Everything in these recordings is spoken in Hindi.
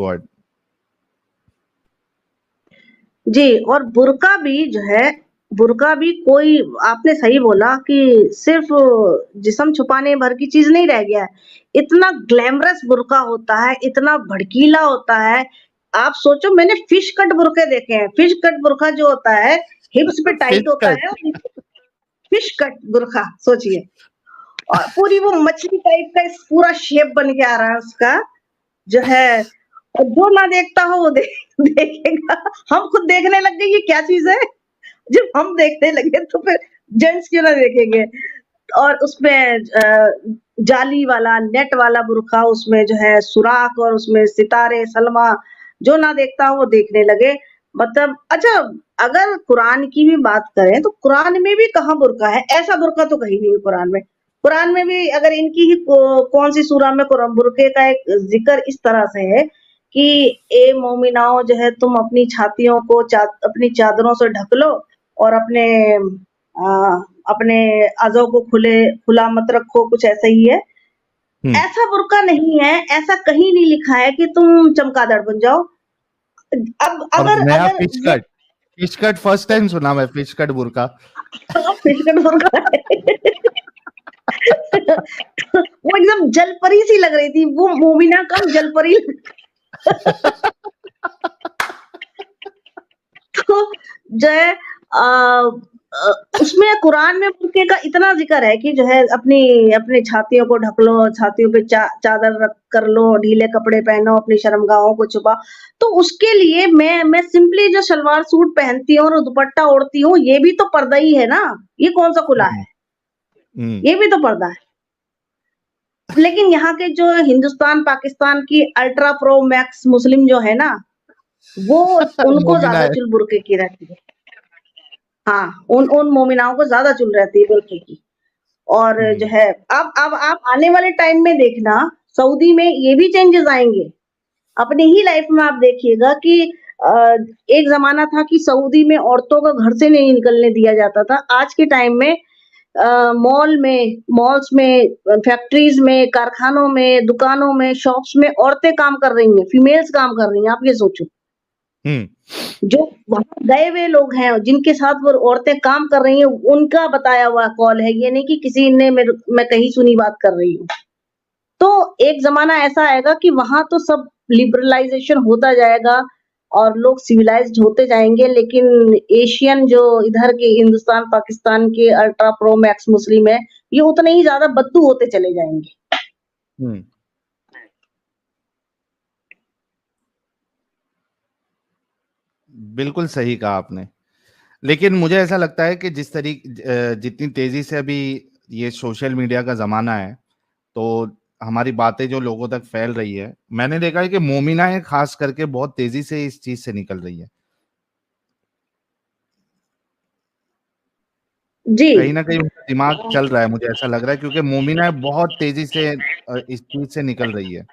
Go ahead. जी, और बुर्का भी जो है, बुर्का भी कोई, आपने सही बोला कि सिर्फ़ जिस्म छुपाने भर की चीज़ नहीं रह गया है। इतना ग्लैमरस बुर्का होता है, इतना भड़कीला होता है। आप सोचो, मैंने फिश कट बुर्के देखे हैं। फिश कट बुर्का जो होता है, हिप्स पे टाइट फिश होता कट। है और नीचे फिश कट बुर्का सोचिए, और पूरी वो मछली टाइप का पूरा शेप बन के आ रहा है उसका, जो है, और जो ना देखता हो वो देखेगा। हम खुद देखने लग गए ये क्या चीज़ है? जब हम देखने लगे तो फिर जेंट्स क्यों ना देखेंगे? और उसमें जाली वाला, नेट वाला बुर्का, उसमें जो है सुराख और उसमें सितारे, सलमा, जो ना देखता हो वो देखने लगे। मतलब अच्छा, अगर कुरान की भी बात करें तो कुरान में भी कहाँ बुर्का है? ऐसा बुर्का तो कहीं नहीं है कुरान में। कुरान में भी अगर इनकी ही कौन-सी सूरा में कुरान बुर्के का एक ज़िक्र इस तरह से है कि ए मोमिनाओ, जो है तुम अपनी छातियों को अपनी चादरों से ढक लो और अपने अज़ों को खुला मत रखो, कुछ ऐसा ही है। ऐसा बुर्का नहीं है, ऐसा कहीं नहीं लिखा है कि तुम चमगादड़ बन जाओ। अब और अगर नया अगर फिश ये cut, fish cut first time सुना मैं, फिश कट बुर्का। फिशकट बुर्का है। वो एकदम जलपरी सी लग रही थी, वो मोमिना कम जलपरी। तो जो है उसमें कुरान में बुर्के का इतना ज़िक्र है कि जो है अपनी छातियों को ढक लो, छातियों पे चादर रख कर लो, ढीले कपड़े पहनो, अपनी शर्मगाहों को छुपाओ। तो उसके लिए मैं सिंपली जो सलवार सूट पहनती हूँ और दुपट्टा ओढ़ती हूँ, ये भी तो पर्दा ही है ना, ये कौन-सा खुला है? ये भी तो पर्दा है। लेकिन यहाँ के जो हिंदुस्तान, पाकिस्तान की अल्ट्रा प्रो मैक्स मुस्लिम जो है ना, वो उनको मोमिना ज़्यादा है। चुल बुर्के की रहती है। हाँ, उन उन मोमिनाओं को ज़्यादा चुल रहती है बुर्के की। और जो हम्म। है, अब आप आने वाले टाइम में देखना, सऊदी में ये भी चेंजेज़ आएँगे। अपनी ही लाइफ में आप देखिएगा कि अ, एक ज़माना था कि सऊदी में औरतों को घर से नहीं निकलने दिया जाता था। आज के टाइम में मॉल्स में, फैक्ट्रीज़ में, कारखानों में, दुकानों में, शॉप्स में औरतें काम कर रही हैं, फीमेल्स काम कर रही हैं, आप ये सोचो। हम्म। जो वहाँ गए हुए लोग हैं, जिनके साथ वो औरतें काम कर रही हैं, उनका बताया हुआ कॉल है, ये नहीं कि किसी ने मैं कहीं सुनी बात कर रही हूँ। तो एक ज़माना ऐसा आएगा कि वहाँ तो सब लिबरलाइज़ेशन होता जाएगा और लोग सिविलाइज़्ड होते जाएँगे, लेकिन एशियन जो इधर के हिंदुस्तान, पाकिस्तान के अल्ट्रा प्रो मैक्स मुस्लिम है, ये उतने ही ज़्यादा बद्दू होते चले जाएँगे। हम्म। बिल्कुल सही कहा आपने। लेकिन मुझे ऐसा लगता है कि जितनी तेजी से अभी ये सोशल मीडिया का जमाना है, तो हमारी बातें जो लोगों तक फैल रही है, मैंने देखा है कि मोमिनाएं खास करके बहुत तेजी से इस चीज से निकल रही है। जी। कहीं ना कहीं उनका दिमाग चल रहा है, मुझे ऐसा लग रहा है, क्योंकि मोमिनाएं बहुत तेजी से इस चीज से निकल रही है।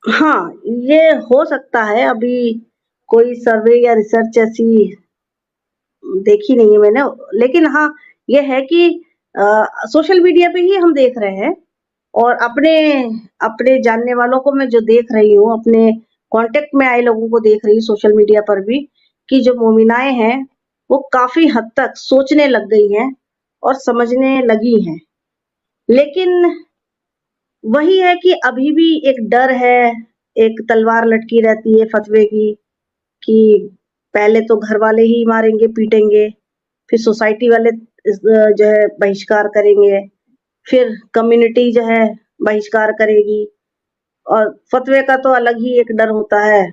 हाँ, ये हो सकता है, अभी कोई सर्वे या रिसर्च ऐसी देखी नहीं है मैंने, लेकिन हाँ, ये है कि सोशल मीडिया पे ही हम देख रहे हैं और अपने अपने जानने वालों को मैं जो देख रही हूँ, अपने कॉन्टेक्ट में आए लोगों को देख रही हूँ सोशल मीडिया पर भी, कि जो मोमिनाएँ हैं, वो काफ़ी हद तक सोचने लग गई हैं और समझने लगी हैं। लेकिन वही है कि अभी भी एक डर है, एक तलवार लटकी रहती है फ़तवे की, कि पहले तो घर वाले ही मारेंगे, पीटेंगे, फिर सोसाइटी वाले जो है बहिष्कार करेंगे, फिर कम्युनिटी जो है बहिष्कार करेगी, और फ़तवे का तो अलग ही एक डर होता है।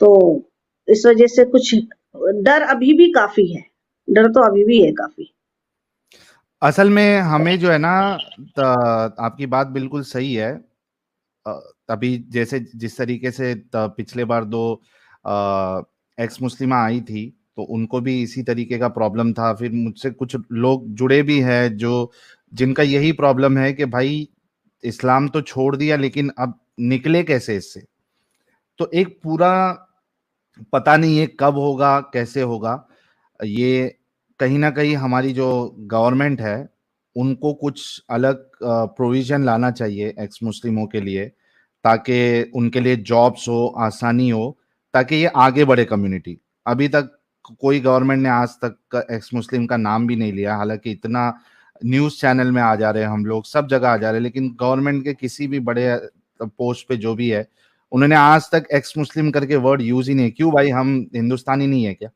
तो इस वज़ह से कुछ डर अभी भी काफ़ी है, डर तो अभी भी है काफ़ी। असल में हमें जो है ना, आपकी बात बिल्कुल सही है। अ, तभी जैसे जिस तरीके से पिछले बार दो एक्स मुस्लिमा आई थी, तो उनको भी इसी तरीके का प्रॉब्लम था। फिर मुझसे कुछ लोग जुड़े भी हैं जो जिनका यही प्रॉब्लम है कि भाई इस्लाम तो छोड़ दिया, लेकिन अब निकले कैसे इससे। तो एक पूरा पता नहीं है कब होगा, कैसे होगा। ये कहीं ना कहीं हमारी जो गवर्नमेंट है, उनको कुछ अलग प्रोविजन लाना चाहिए एक्स मुस्लिमों के लिए, ताकि उनके लिए जॉब्स हो, आसानी हो, ताकि ये आगे बढ़े कम्युनिटी। अभी तक कोई गवर्नमेंट ने आज तक एक्स मुस्लिम का नाम भी नहीं लिया, हालांकि इतना न्यूज़ चैनल में आ जा रहे हैं हम लोग, सब जगह आ जा रहे हैं, लेकिन गवर्नमेंट के किसी भी बड़े पोस्ट पे जो भी है, उन्होंने आज तक एक्स मुस्लिम करके वर्ड यूज ही नहीं। क्यों भाई, हम हिंदुस्तानी नहीं है क्या?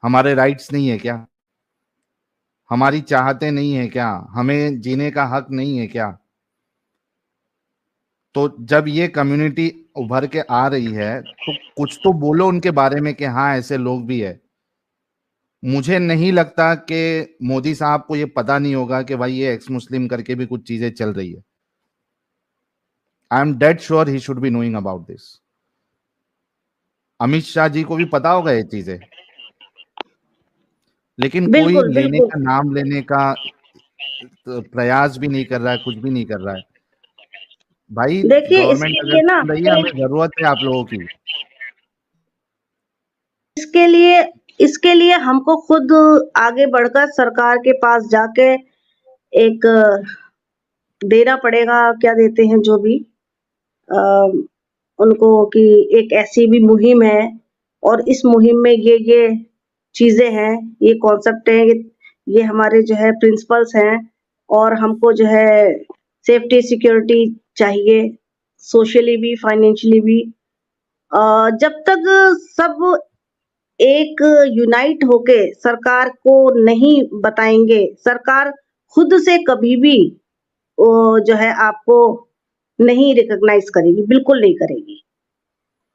हमारे राइट्स नहीं है क्या? हमारी चाहते नहीं है क्या? हमें जीने का हक नहीं है क्या? तो जब ये कम्युनिटी उभर के आ रही है तो कुछ तो बोलो उनके बारे में कि हाँ ऐसे लोग भी है। मुझे नहीं लगता कि मोदी साहब को ये पता नहीं होगा कि भाई ये एक्स मुस्लिम करके भी कुछ चीजें चल रही है। I am dead sure he should be knowing about this. Amit Shah ji को भी पता होगा ये चीजें, लेकिन कोई बिल्कुल, लेने बिल्कुल। का, नाम लेने का प्रयास भी नहीं कर रहा है, कुछ भी नहीं कर रहा है। भाई देखिए गवर्नमेंट इसके अगर लिए ना चल रही है, हमें जरूरत है आप लोगों की। इसके लिए इसके लिए हमको खुद आगे बढ़कर सरकार के पास जाके एक देना पड़ेगा, क्या देते हैं जो भी अ, उनको, कि एक ऐसी भी मुहिम है और इस मुहिम में ये चीज़ें हैं, ये कॉन्सेप्ट है, ये हमारे जो है प्रिंसिपल्स हैं और हमको जो है सेफ्टी सिक्योरिटी चाहिए, सोशली भी, फाइनेंशियली भी। जब तक सब एक यूनाइट होके सरकार को नहीं बताएँगे, सरकार खुद से कभी भी जो है आपको नहीं रिकॉग्नाइज़ करेगी, बिल्कुल नहीं करेगी।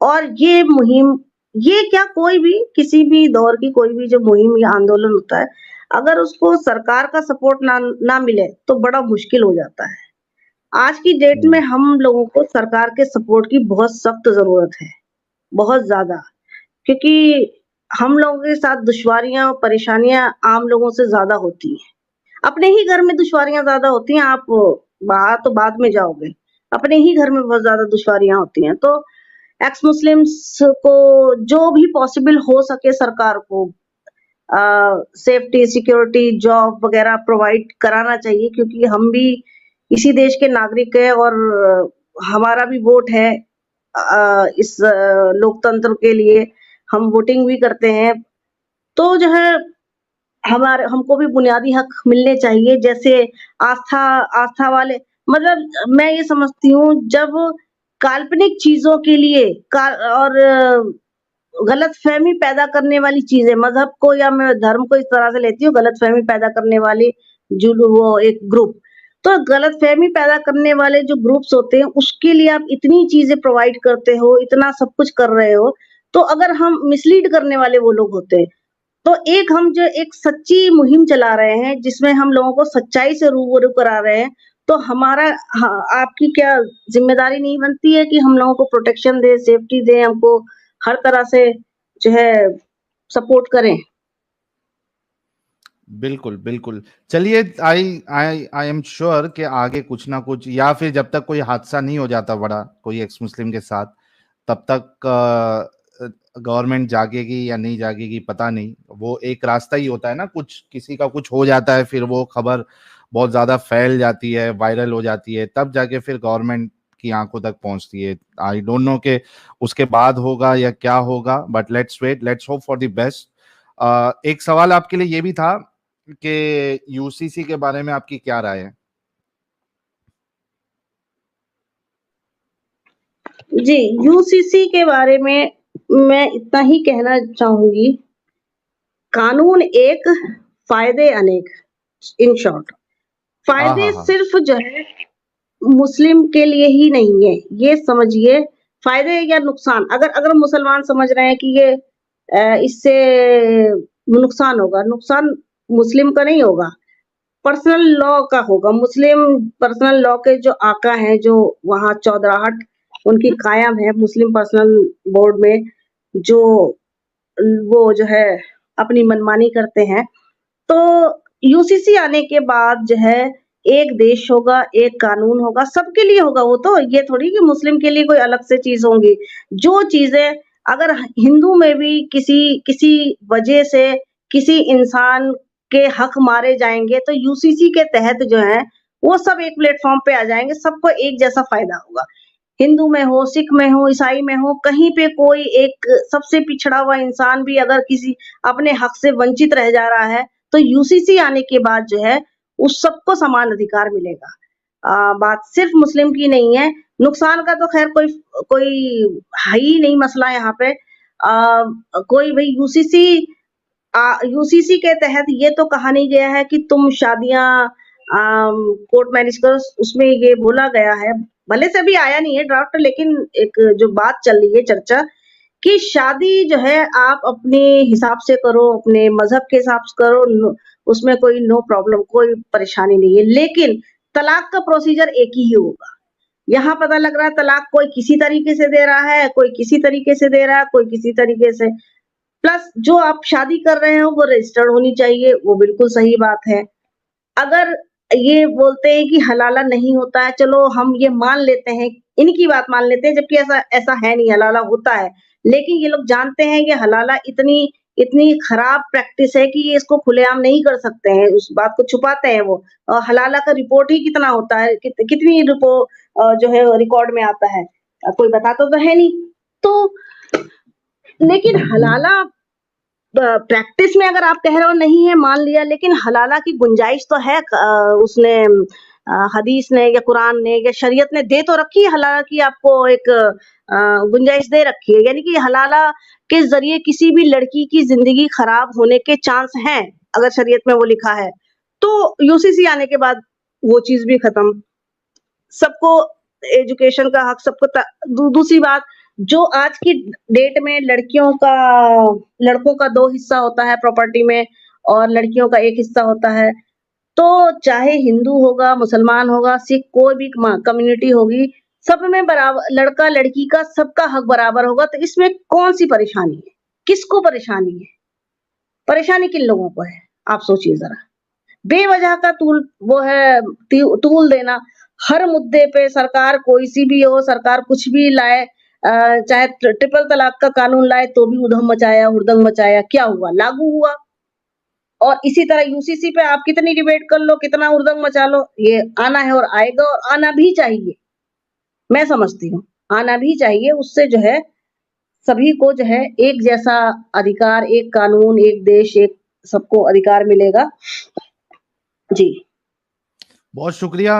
और ये मुहिम, ये क्या, कोई भी किसी भी दौर की कोई भी जो मुहिम या आंदोलन होता है, अगर उसको सरकार का सपोर्ट ना मिले तो बड़ा मुश्किल हो जाता है। आज की डेट में हम्म, हम लोगों को सरकार के सपोर्ट की बहुत सख्त ज़रूरत है, बहुत ज़्यादा। क्योंकि हम लोगों के साथ दुश्वारियाँ, परेशानियाँ आम लोगों से ज़्यादा होती हैं। अपने ही घर में दुश्वारियाँ ज़्यादा होती हैं, आप बाहर तो बाद में जाओगे। अपने ही घर में बहुत ज़्यादा दुश्वारियाँ होती हैं। तो एक्स मुस्लिम्स को जो भी पॉसिबल हो सके सरकार को सेफ्टी, सिक्योरिटी, जॉब वगैरह प्रोवाइड कराना चाहिए, क्योंकि हम भी इसी देश के नागरिक हैं और हमारा भी वोट है इस लोकतंत्र के लिए, हम वोटिंग भी करते हैं। तो जो है हमारे हमको भी बुनियादी हक मिलने चाहिए, जैसे आस्था आस्था वाले, मतलब मैं ये समझती हूँ, जब काल्पनिक चीज़ों के लिए का और गलतफ़हमी पैदा करने वाली चीज़ें, मज़हब को या मैं धर्म को इस तरह से लेती हूँ, गलतफ़हमी पैदा करने वाली जो वो एक ग्रुप। तो गलतफ़हमी पैदा करने वाले जो ग्रुप्स होते हैं, उसके लिए आप इतनी चीज़ें प्रोवाइड करते हो, इतना सब कुछ कर रहे हो, तो अगर हम मिसलीड करने वाले वो लोग होते हैं, तो एक हम जो एक सच्ची मुहिम चला रहे हैं, जिसमें हम लोगों को सच्चाई से रूबरू करा रहे हैं, तो हमारा, हाँ, आपकी क्या ज़िम्मेदारी नहीं बनती है कि हम लोगों को प्रोटेक्शन दें, सेफ्टी दें, हमको हर तरह से जो है सपोर्ट करें? बिल्कुल बिल्कुल। चलिए, आई आई आई एम श्योर कि आगे कुछ ना कुछ, या फिर जब तक कोई हादसा नहीं हो जाता बड़ा कोई एक्स मुस्लिम के साथ, तब तक गवर्नमेंट जागेगी या नहीं जागेगी पता नहीं। वो एक रास्ता ही होता है ना, कुछ किसी का कुछ हो जाता है, फिर वो खबर बहुत ज्यादा फैल जाती है, वायरल हो जाती है, तब जाके फिर गवर्नमेंट की आंखों तक पहुंचती है। आई डोंट नो कि उसके बाद होगा या क्या होगा, but let's wait, let's hope for the best. एक सवाल आपके लिए ये भी था कि यूसीसी के बारे में आपकी क्या राय है? जी, यूसीसी के बारे में मैं इतना ही कहना चाहूँगी, कानून एक, फ़ायदे अनेक, इन शॉर्ट। आ हा फ़ायदे हा। सिर्फ़ जो है मुस्लिम के लिए ही नहीं है, ये समझिए, फ़ायदे या नुकसान, अगर अगर मुसलमान समझ रहे हैं कि ये इससे नुकसान होगा, नुकसान मुस्लिम का नहीं होगा, पर्सनल लॉ का होगा। मुस्लिम पर्सनल लॉ के जो आका हैं, जो वहाँ चौधराहट उनकी कायम है मुस्लिम पर्सनल बोर्ड में, जो वो जो है अपनी मनमानी करते हैं। तो यूसीसी आने के बाद जो है एक देश होगा, एक कानून होगा, सबके लिए होगा वो तो, ये थोड़ी कि मुस्लिम के लिए कोई अलग से चीज़ होंगी। जो चीज़ें अगर हिंदू में भी किसी किसी वजह से किसी इंसान के हक मारे जाएँगे, तो यूसीसी के तहत जो है, वो सब एक प्लेटफ़ॉर्म पे आ जाएँगे, सबको एक जैसा फ़ायदा होगा। हिंदू में हो, सिख में हो, ईसाई में हो, कहीं पे कोई एक सबसे पिछड़ा हुआ इंसान भी अगर किसी अपने हक से वंचित रह जा रहा है, तो यूसीसी आने के बाद जो है, उस सबको समान अधिकार मिलेगा। बात सिर्फ मुस्लिम की नहीं है, नुकसान का तो खैर कोई कोई है ही नहीं मसला यहाँ पे। कोई भई यूसीसी के तहत ये तो कहा नहीं गया है कि तुम शादियाँ कोर्ट मैरिज करो, उसमें ये बोला गया है, भले से अभी आया नहीं है ड्राफ्ट, लेकिन एक जो बात चल रही है चर्चा कि शादी जो है आप अपने हिसाब से करो, अपने मज़हब के हिसाब से करो, उसमें कोई नो प्रॉब्लम, कोई परेशानी नहीं है। लेकिन तलाक का प्रोसीजर एक ही होगा। यहाँ पता लग रहा है तलाक कोई किसी तरीके से दे रहा है, कोई किसी तरीके से दे रहा है, कोई किसी तरीके से। प्लस जो आप शादी कर रहे हो वो रजिस्टर्ड होनी चाहिए, वो बिल्कुल सही बात है। अगर ये बोलते हैं कि हलाला नहीं होता है, चलो हम ये मान लेते हैं, इनकी बात मान लेते हैं, जबकि ऐसा ऐसा है नहीं, हलाला होता है। लेकिन ये लोग जानते हैं कि हलाला इतनी इतनी खराब प्रैक्टिस है कि ये इसको खुलेआम नहीं कर सकते हैं, उस बात को छुपाते हैं वो। हलाला का रिपोर्ट ही कितना होता है, कितनी जो है रिकॉर्ड में आता है, कोई बताता तो है नहीं। तो लेकिन हलाला प्रैक्टिस में अगर आप कह रहे हो नहीं है, मान लिया, लेकिन हलाला की गुंजाइश तो है। उसने हदीस ने या कुरान ने या शरीयत ने दे तो रखी है हलाला की, आपको एक गुंजाइश दे रखी है, यानी कि हलाला के जरिए किसी भी लड़की की जिंदगी खराब होने के चांस हैं, अगर शरीयत में वो लिखा है। तो यूसीसी आने के बाद वो चीज भी खत्म, सबको एजुकेशन का हक, सबको। दूसरी बात, जो आज की डेट में लड़कों का 2 हिस्सा होता है प्रॉपर्टी में और लड़कियों का 1 हिस्सा होता है। तो चाहे हिंदू होगा, मुसलमान होगा, सिख, कोई भी कम्युनिटी होगी, सब में बराबर, लड़का-लड़की का सबका हक बराबर होगा, तो इसमें कौन-सी परेशानी है? किसको परेशानी है? परेशानी किन लोगों को है? आप सोचिए ज़रा। बेवजह का तूल देना, हर मुद्दे पे सरकार कोई-सी भी हो, सरकार कुछ भी लाए, चाहे ट्रिपल तलाक का कानून लाए तो भी उधम मचाया, हुड़दंग मचाया, क्या हुआ? लागू हुआ। और इसी तरह यूसीसी पे आप कितनी डिबेट कर लो, कितना हुड़दंग मचा लो, ये आना है और आएगा, और आना भी चाहिए। मैं समझती हूँ, आना भी चाहिए, उससे जो है सभी को जो है एक जैसा अधिकार, एक कानून, एक देश, एक सबको अधिकार मिलेगा। जी। बहुत शुक्रिया।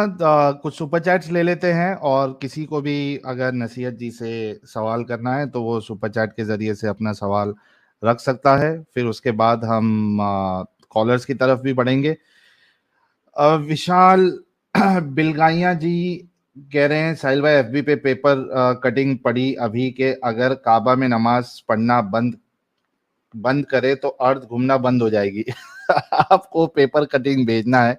कुछ सुपर चैट्स ले लेते हैं, और किसी को भी अगर नसीहत जी से सवाल करना है तो वो सुपर चैट के ज़रिए से अपना सवाल रख सकता है। फिर उसके बाद हम कॉलर्स की तरफ भी बढ़ेंगे। विशाल बिलगाइया जी कह रहे हैं, साहिल भाई एफबी पे पेपर कटिंग पड़ी अभी के, अगर काबा में नमाज पढ़ना बंद करे तो अर्थ घूमना बंद हो जाएगी। आपको पेपर कटिंग भेजना है,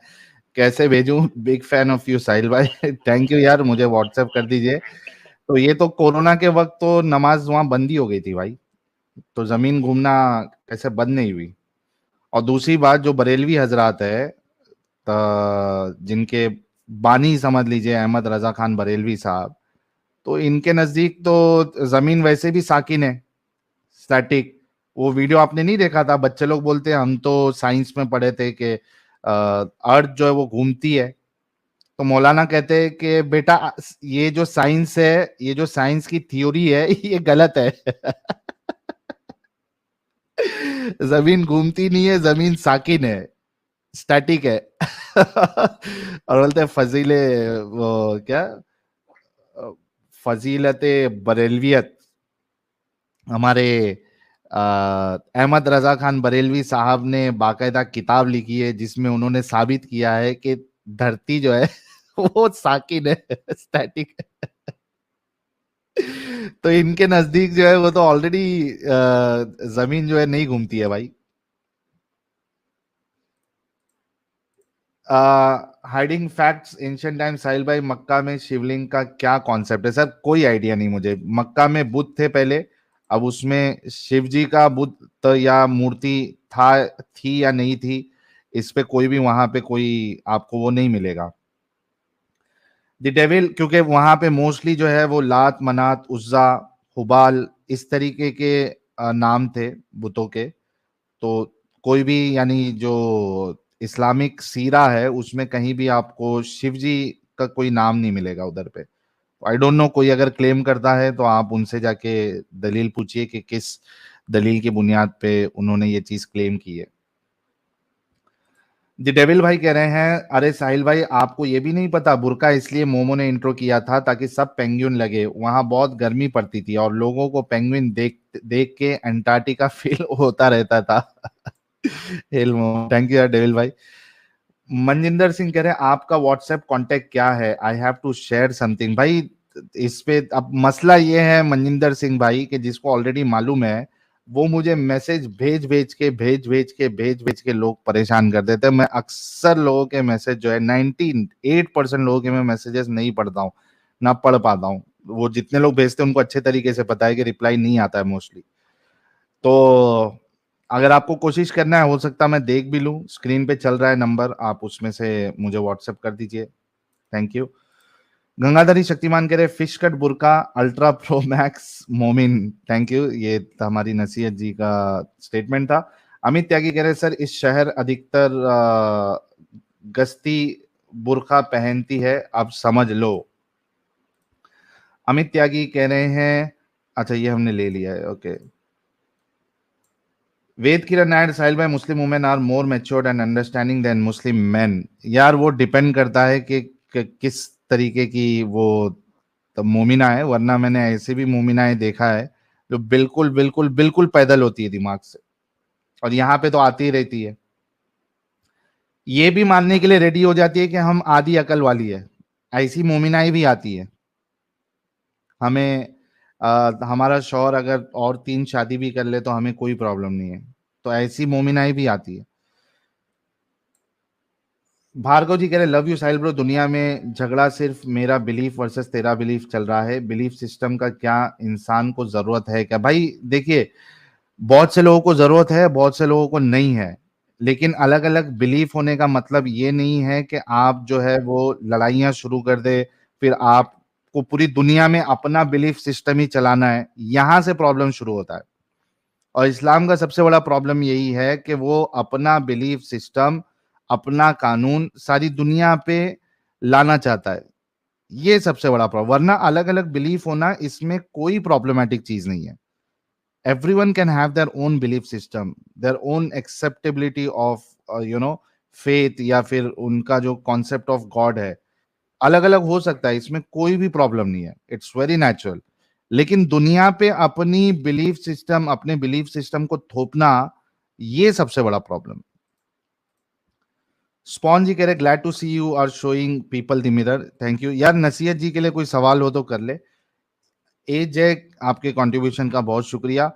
कैसे भेजूं? बिग फैन ऑफ यू साहिल भाई। थैंक यू यार, मुझे व्हाट्सएप कर दीजिए। तो ये तो कोरोना के वक्त तो नमाज वहां बंद ही हो गई थी भाई, तो जमीन घूमना कैसे बंद नहीं हुई? और दूसरी बात, जो बरेलवी हजरात है, जिनके बानी समझ लीजिए अहमद रजा खान बरेलवी साहब, तो इनके नजदीक तो जमीन वैसे भी साकिन है, स्टैटिक। वो वीडियो आपने नहीं देखा था? बच्चे लोग बोलते हैं हम तो साइंस में पढ़े थे कि अर्थ जो है वो घूमती है। तो मौलाना कहते हैं कि बेटा ये जो साइंस है, ये जो साइंस की थ्योरी है, ये गलत है। जमीन घूमती नहीं है, जमीन साकिन है, स्टैटिक है। और बोलते हैं फजीले वो क्या, फजीलत बरेलवियत, हमारे अहमद रजा खान बरेलवी साहब ने बाकायदा किताब लिखी है जिसमें उन्होंने साबित किया है कि धरती जो है वो साकिन है, स्टैटिक है। तो इनके नजदीक जो है वो तो ऑलरेडी जमीन जो है नहीं घूमती है भाई। हाइडिंग फैक्ट्स एंशिएंट टाइम, साहिल भाई मक्का में शिवलिंग का क्या कॉन्सेप्ट है? सर कोई आइडिया नहीं मुझे। मक्का में बुद्ध थे पहले, अब उसमें शिव जी का बुद्ध या मूर्ति थी या नहीं थी, इस पे कोई भी वहां पे कोई आपको वो नहीं मिलेगा। द डेविल, क्योंकि वहां पे मोस्टली जो है वो लात मनात उज्जा हुबाल इस तरीके के नाम थे बुतों के। तो कोई भी यानी जो इस्लामिक सीरा है उसमें कहीं भी आपको शिव जी का कोई नाम नहीं मिलेगा उधर पे। आई डोंट नो, कोई अगर क्लेम करता है तो आप उनसे जाके दलील पूछिए कि किस दलील की बुनियाद पे उन्होंने ये चीज क्लेम की है। द डेविल भाई कह रहे हैं, अरे साहिल भाई आपको ये भी नहीं पता, बुर्का इसलिए मोमो ने इंट्रो किया था ताकि सब पेंगुइन लगे, वहां बहुत गर्मी पड़ती थी और लोगों को पेंगुइन देख देख के अंटार्कटिका फील होता रहता था। हेल मोमो, थैंक यू यार डेविल भाई। मनजिंदर सिंह कह रहे हैं, आपका व्हाट्सएप कांटेक्ट क्या है, I have to share something. भाई इस पे अब मसला ये है मनजिंदर सिंह भाई कि जिसको ऑलरेडी मालूम है वो मुझे मैसेज भेज भेज के लोग परेशान कर देते हैं। मैं अक्सर लोगों के मैसेज जो है 98% लोगों के मैं मैसेजेस नहीं पढ़ता हूँ, ना पढ़ पाता हूँ। वो जितने लोग भेजते हैं उनको अच्छे तरीके से पता है कि रिप्लाई नहीं आता है मोस्टली। तो अगर आपको कोशिश करना है, हो सकता है मैं देख भी लूं, स्क्रीन पे चल रहा है नंबर, आप उसमें से मुझे व्हाट्सएप कर दीजिए। Thank you. गंगाधरी शक्तिमान कह रहे फिश कट बुर्का अल्ट्रा प्रो मैक्स मोमिन, थैंक यू, ये हमारी नसीहत जी का स्टेटमेंट था। अमित त्यागी कह रहे सर इस शहर अधिकतर गश्ती बुर्का पहनती है, अब समझ लो। अमित त्यागी कह रहे हैं, अच्छा ये हमने ले लिया है, ओके। वेद किरण नायर, साहिल भाई Muslim women are more matured and understanding than Muslim men. यार वो डिपेंड करता है कि किस तरीके की वो तो मोमिना है, वरना मैंने ऐसे भी मोमिनाएं देखा है जो बिल्कुल बिल्कुल बिल्कुल पैदल होती है दिमाग से, और यहाँ पे तो आती ही रहती है, ये भी मानने के लिए रेडी हो जाती है कि हम आधी अकल वाली है। ऐसी मोमिनाएं भी आती है। हमें हमारा शौहर अगर और 3 शादी भी कर ले तो हमें कोई प्रॉब्लम नहीं है, तो ऐसी मोमिनाएं भी आती है। भार्गव जी कह रहे लव यू साहिल ब्रो, दुनिया में झगड़ा सिर्फ मेरा बिलीफ वर्सेस तेरा बिलीफ चल रहा है, बिलीफ सिस्टम का क्या इंसान को जरूरत है क्या? भाई देखिए, बहुत से लोगों को जरूरत है, बहुत से लोगों को नहीं है, लेकिन अलग अलग बिलीफ होने का मतलब ये नहीं है कि आप जो है वो लड़ाइयां शुरू कर दे, फिर आपको पूरी दुनिया में अपना बिलीफ सिस्टम ही चलाना है, यहां से प्रॉब्लम शुरू होता है। और इस्लाम का सबसे बड़ा प्रॉब्लम यही है कि वो अपना बिलीफ सिस्टम, अपना कानून सारी दुनिया पे लाना चाहता है, ये सबसे बड़ा प्रॉब्लम। वरना अलग अलग बिलीफ होना इसमें कोई प्रॉब्लमेटिक चीज नहीं है। everyone can have their own belief system, their own acceptability of faith, या फिर उनका जो कॉन्सेप्ट ऑफ गॉड है अलग अलग हो सकता है, इसमें कोई भी प्रॉब्लम नहीं है, इट्स वेरी नेचुरल। लेकिन दुनिया पे अपनी बिलीफ सिस्टम, अपने बिलीफ सिस्टम को थोपना, ये सबसे बड़ा प्रॉब्लम। स्पॉन जी कह रहे glad to see you are showing people the mirror, thank you यार। नसीहत जी के लिए कोई सवाल हो तो कर ले। ए जय, आपके कंट्रीब्यूशन का बहुत शुक्रिया।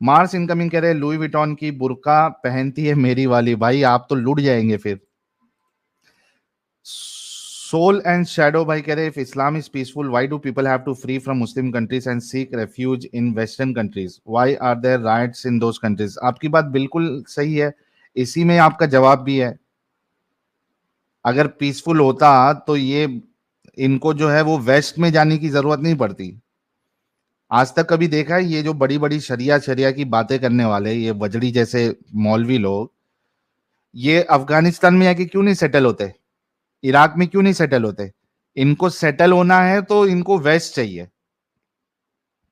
मार्स इनकमिंग कह रहे लुई विटॉन की बुर्का पहनती है मेरी वाली, भाई आप तो लुट जाएंगे फिर। सोल एंड शैडो भाई कह रहे if Islam is peaceful why do people have to free from Muslim countries and seek refuge in western countries, why are their rights in those countries? आपकी बात बिल्कुल सही है, इसी में आपका जवाब भी है। अगर पीसफुल होता तो ये इनको जो है वो वेस्ट में जाने की जरूरत नहीं पड़ती। आज तक कभी देखा है ये जो बड़ी बड़ी शरिया शरिया की बातें करने वाले, ये वजड़ी जैसे मौलवी लोग, ये अफगानिस्तान में आके क्यों नहीं सेटल होते, इराक में क्यों नहीं सेटल होते? इनको सेटल होना है तो इनको वेस्ट चाहिए,